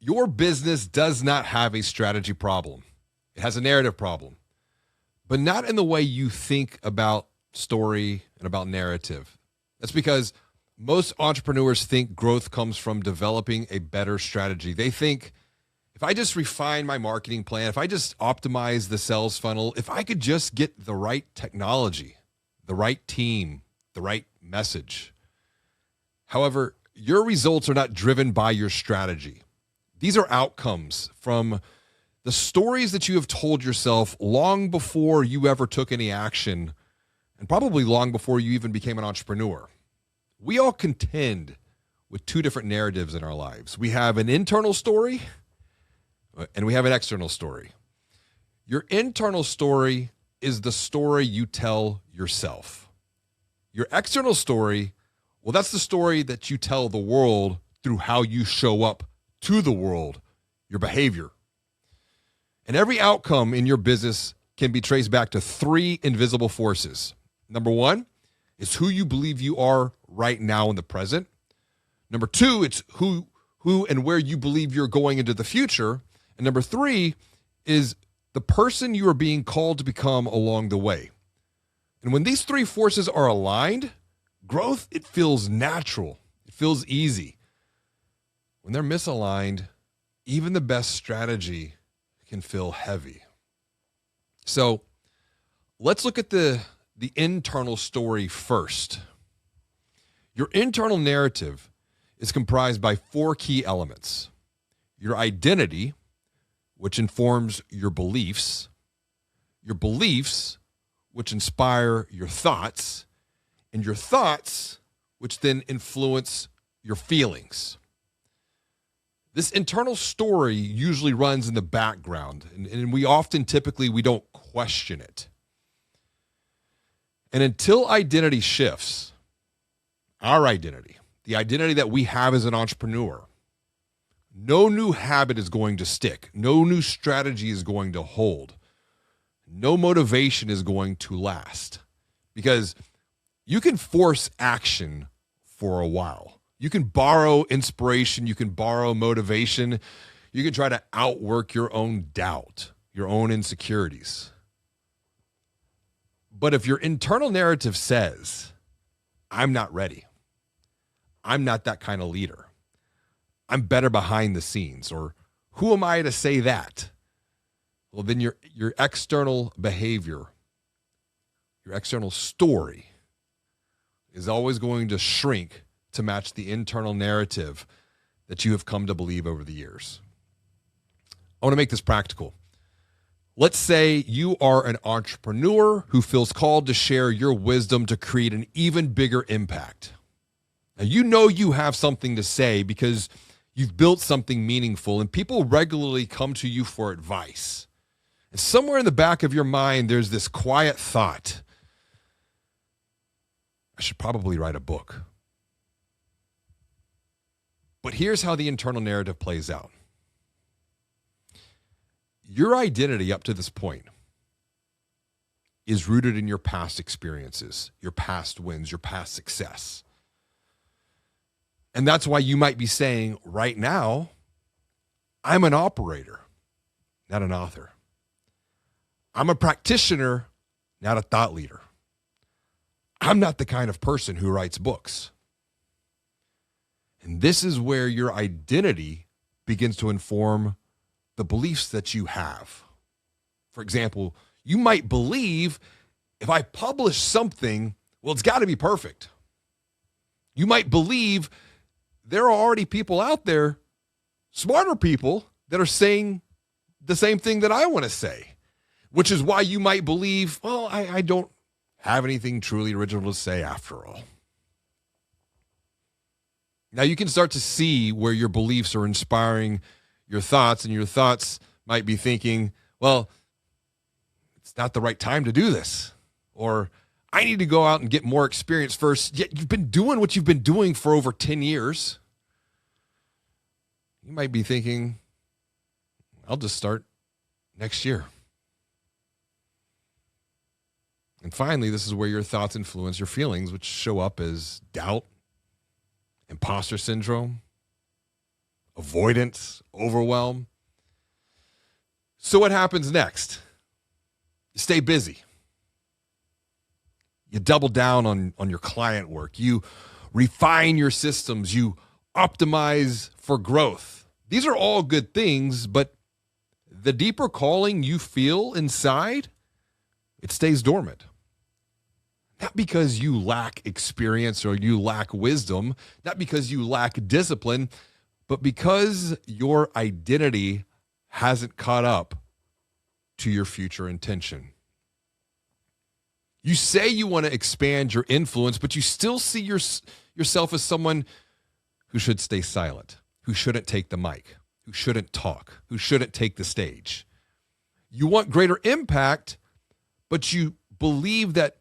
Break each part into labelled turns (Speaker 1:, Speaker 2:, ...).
Speaker 1: Your business does not have a strategy problem. It has a narrative problem, but not in the way you think about story and about narrative. That's because most entrepreneurs think growth comes from developing a better strategy. They think, if I just refine my marketing plan, if I just optimize the sales funnel, if I could just get the right technology, the right team, the right message. However, your results are not driven by your strategy. These are outcomes from the stories that you have told yourself long before you ever took any action, and probably long before you even became an entrepreneur. We all contend with two different narratives in our lives. We have an internal story and we have an external story. Your internal story is the story you tell yourself. Your external story, well, that's the story that you tell the world through how you show up to the world, your behavior. And every outcome in your business can be traced back to three invisible forces. Number one is who you believe you are right now in the present. Number two, it's who and where you believe you're going into the future. And number three is the person you are being called to become along the way. And when these three forces are aligned, growth, it feels natural. It feels easy. When they're misaligned, even the best strategy can feel heavy. So let's look at the internal story first. Your internal narrative is comprised by four key elements: your identity, which informs your beliefs, which inspire your thoughts, and your thoughts, which then influence your feelings. This internal story usually runs in the background, and we often we don't question it. And until identity shifts, our identity, the identity that we have as an entrepreneur, no new habit is going to stick. No new strategy is going to hold. No motivation is going to last, because you can force action for a while. You can borrow inspiration. You can borrow motivation. You can try to outwork your own doubt, your own insecurities. But if your internal narrative says, I'm not ready, I'm not that kind of leader, I'm better behind the scenes, or who am I to say that? Well, then your external behavior, your external story is always going to shrink to match the internal narrative that you have come to believe over the years. I want to make this practical. Let's say you are an entrepreneur who feels called to share your wisdom to create an even bigger impact. Now, you know you have something to say because you've built something meaningful and people regularly come to you for advice. And somewhere in the back of your mind, there's this quiet thought: I should probably write a book. But here's how the internal narrative plays out. Your identity up to this point is rooted in your past experiences, your past wins, your past success. And that's why you might be saying right now, I'm an operator, not an author. I'm a practitioner, not a thought leader. I'm not the kind of person who writes books. And this is where your identity begins to inform the beliefs that you have. For example, you might believe if I publish something, well, it's got to be perfect. You might believe there are already people out there, smarter people, that are saying the same thing that I want to say, which is why you might believe, well, I don't have anything truly original to say after all. Now you can start to see where your beliefs are inspiring your thoughts, and your thoughts might be thinking, well, it's not the right time to do this, or I need to go out and get more experience first. Yet you've been doing what you've been doing for over 10 years. You might be thinking, I'll just start next year. And finally, this is where your thoughts influence your feelings, which show up as doubt, imposter syndrome, avoidance, overwhelm. So what happens next? You stay busy. You double down on your client work. You refine your systems. You optimize for growth. These are all good things, but the deeper calling you feel inside, it stays dormant. Not because you lack experience or you lack wisdom, not because you lack discipline, but because your identity hasn't caught up to your future intention. You say you want to expand your influence, but you still see yourself as someone who should stay silent, who shouldn't take the mic, who shouldn't talk, who shouldn't take the stage. You want greater impact, but you believe that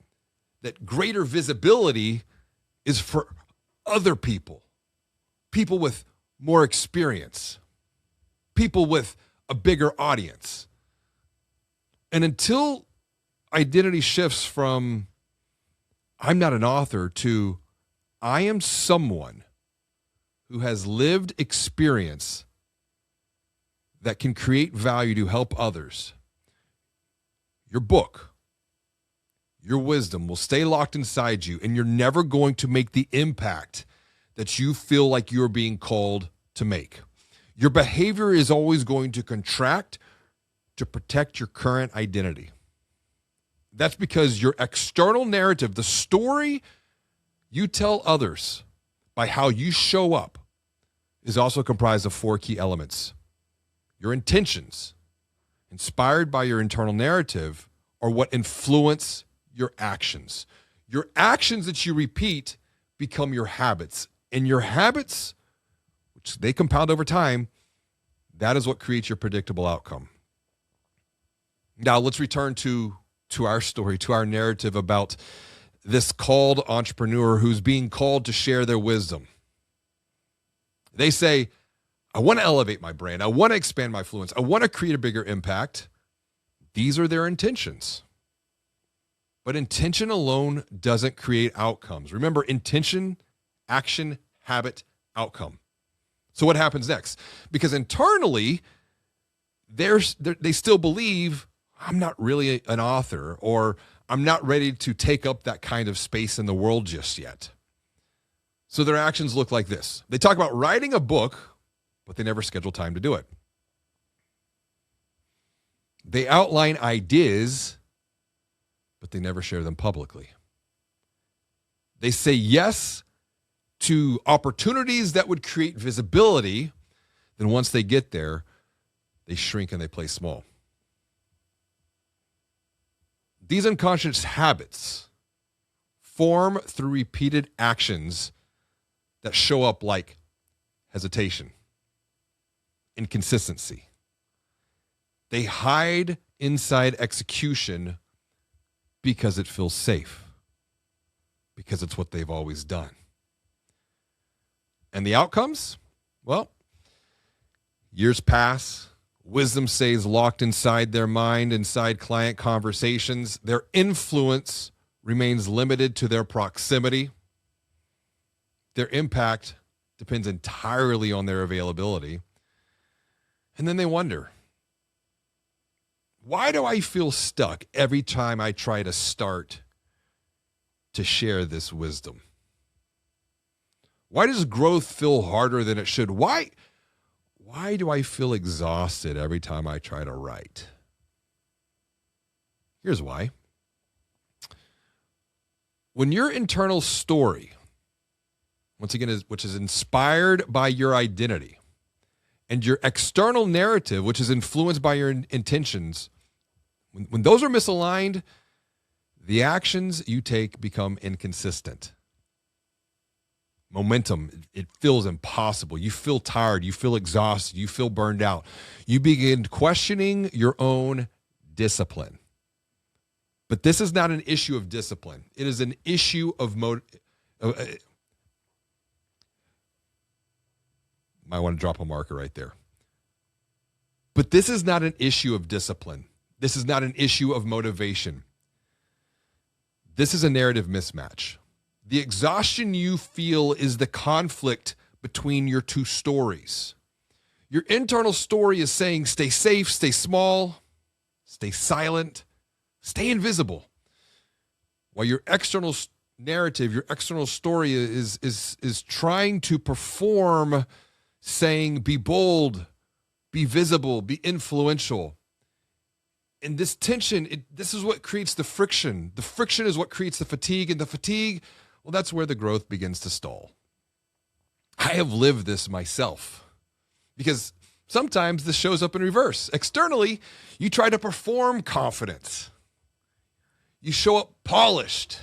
Speaker 1: greater visibility is for other people with more experience, people with a bigger audience. And until identity shifts from I'm not an author to I am someone who has lived experience that can create value to help others, your book, your wisdom will stay locked inside you, and you're never going to make the impact that you feel like you're being called to make. Your behavior is always going to contract to protect your current identity. That's because your external narrative, the story you tell others by how you show up, is also comprised of 4 key elements. Your intentions, inspired by your internal narrative, are what influence your actions. Your actions that you repeat become your habits. And your habits, which they compound over time, that is what creates your predictable outcome. Now, let's return to our story, to our narrative about this called entrepreneur who's being called to share their wisdom. They say, I want to elevate my brand. I want to expand my influence. I want to create a bigger impact. These are their intentions. But intention alone doesn't create outcomes. Remember, intention, action, habit, outcome. So what happens next? Because internally, they still believe I'm not really an author, or I'm not ready to take up that kind of space in the world just yet. So their actions look like this. They talk about writing a book, but they never schedule time to do it. They outline ideas, but they never share them publicly. They say yes to opportunities that would create visibility. Then once they get there, they shrink and they play small. These unconscious habits form through repeated actions that show up like hesitation, inconsistency. They hide inside execution because it feels safe, because it's what they've always done. And the outcomes? Well, years pass. Wisdom stays locked inside their mind, inside client conversations. Their influence remains limited to their proximity. Their impact depends entirely on their availability. And then they wonder, why do I feel stuck every time I try to start to share this wisdom? Why does growth feel harder than it should? Why do I feel exhausted every time I try to write? Here's why. When your internal story, once again, which is inspired by your identity, and your external narrative, which is influenced by your intentions, when those are misaligned, the actions you take become inconsistent. Momentum, it feels impossible. You feel tired. You feel exhausted. You feel burned out. You begin questioning your own discipline. But this is not an issue of discipline. It is an issue of might want to drop a marker right there. But this is not an issue of discipline. This is not an issue of motivation. This is a narrative mismatch. The exhaustion you feel is the conflict between your two stories. Your internal story is saying stay safe, stay small, stay silent, stay invisible. While your external narrative, your external story is trying to perform, saying be bold, be visible, be influential. And this tension, this is what creates the friction. The friction is what creates the fatigue, and the fatigue, well, that's where the growth begins to stall. I have lived this myself because sometimes this shows up in reverse. Externally, you try to perform confidence. You show up polished.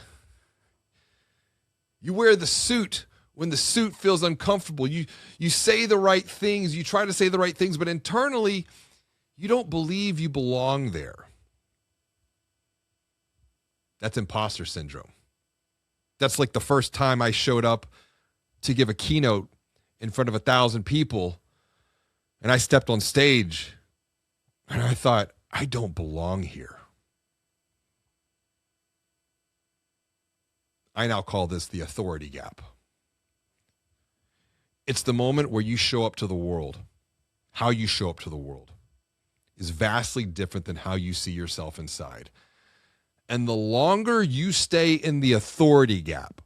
Speaker 1: You wear the suit when the suit feels uncomfortable. You say the right things. You try to say the right things, but internally, you don't believe you belong there. That's imposter syndrome. That's like the first time I showed up to give a keynote in front of 1,000 people, and I stepped on stage, and I thought, I don't belong here. I now call this the authority gap. It's the moment where you show up to the world. How you show up to the world is vastly different than how you see yourself inside. And the longer you stay in the authority gap,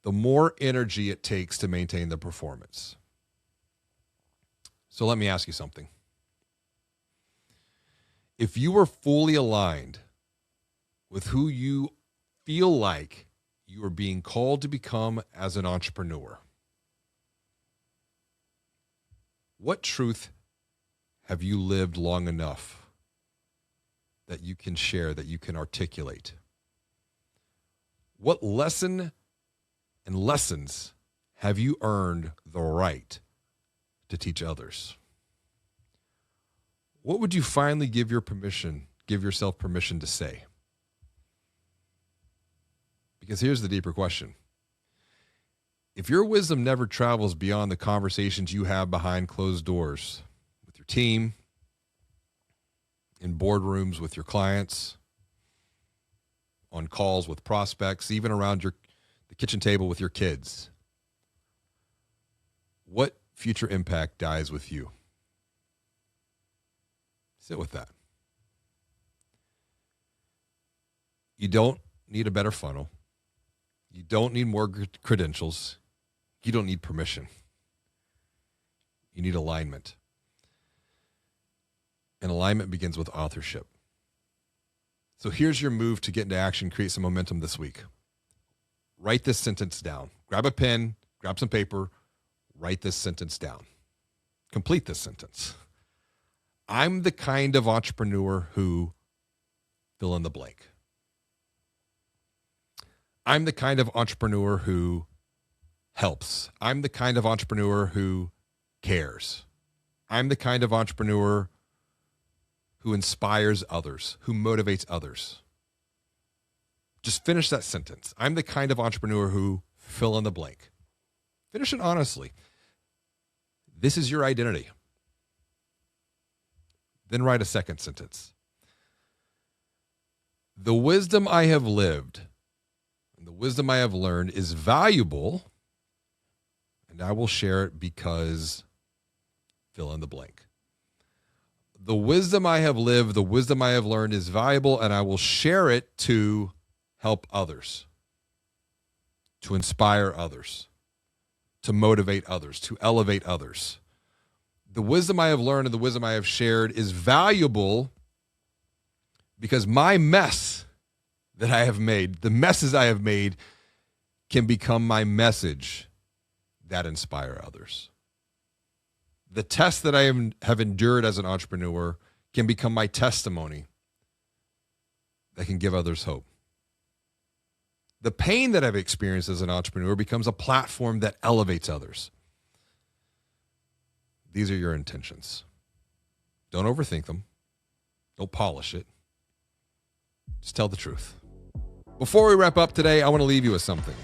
Speaker 1: the more energy it takes to maintain the performance. So let me ask you something. If you were fully aligned with who you feel like you are being called to become as an entrepreneur, what truth have you lived long enough that you can share, that you can articulate? What lesson and lessons have you earned the right to teach others? What would you finally give yourself permission to say? Because here's the deeper question. If your wisdom never travels beyond the conversations you have behind closed doors with your team, in boardrooms with your clients, on calls with prospects, even around the kitchen table with your kids, what future impact dies with you? Sit with that. You don't need a better funnel. You don't need more credentials. You don't need permission. You need alignment. And alignment begins with authorship. So here's your move to get into action, create some momentum this week. Write this sentence down. Grab a pen, grab some paper, write this sentence down. Complete this sentence. I'm the kind of entrepreneur who, fill in the blank. I'm the kind of entrepreneur who helps. I'm the kind of entrepreneur who cares. I'm the kind of entrepreneur who inspires others, who motivates others. Just finish that sentence. I'm the kind of entrepreneur who, fill in the blank. Finish it honestly. This is your identity. Then write a second sentence. The wisdom I have lived and the wisdom I have learned is valuable, and I will share it because, fill in the blank. The wisdom I have lived, the wisdom I have learned is valuable, and I will share it to help others, to inspire others, to motivate others, to elevate others. The wisdom I have learned and the wisdom I have shared is valuable because my mess that I have made, the messes I have made, can become my message that inspire others. The test that I have endured as an entrepreneur can become my testimony that can give others hope. The pain that I've experienced as an entrepreneur becomes a platform that elevates others. These are your intentions. Don't overthink them. Don't polish it. Just tell the truth. Before we wrap up today, I want to leave you with something.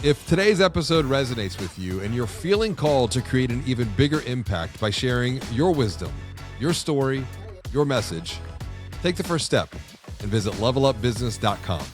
Speaker 1: If today's episode resonates with you and you're feeling called to create an even bigger impact by sharing your wisdom, your story, your message, take the first step and visit levelupbusiness.com.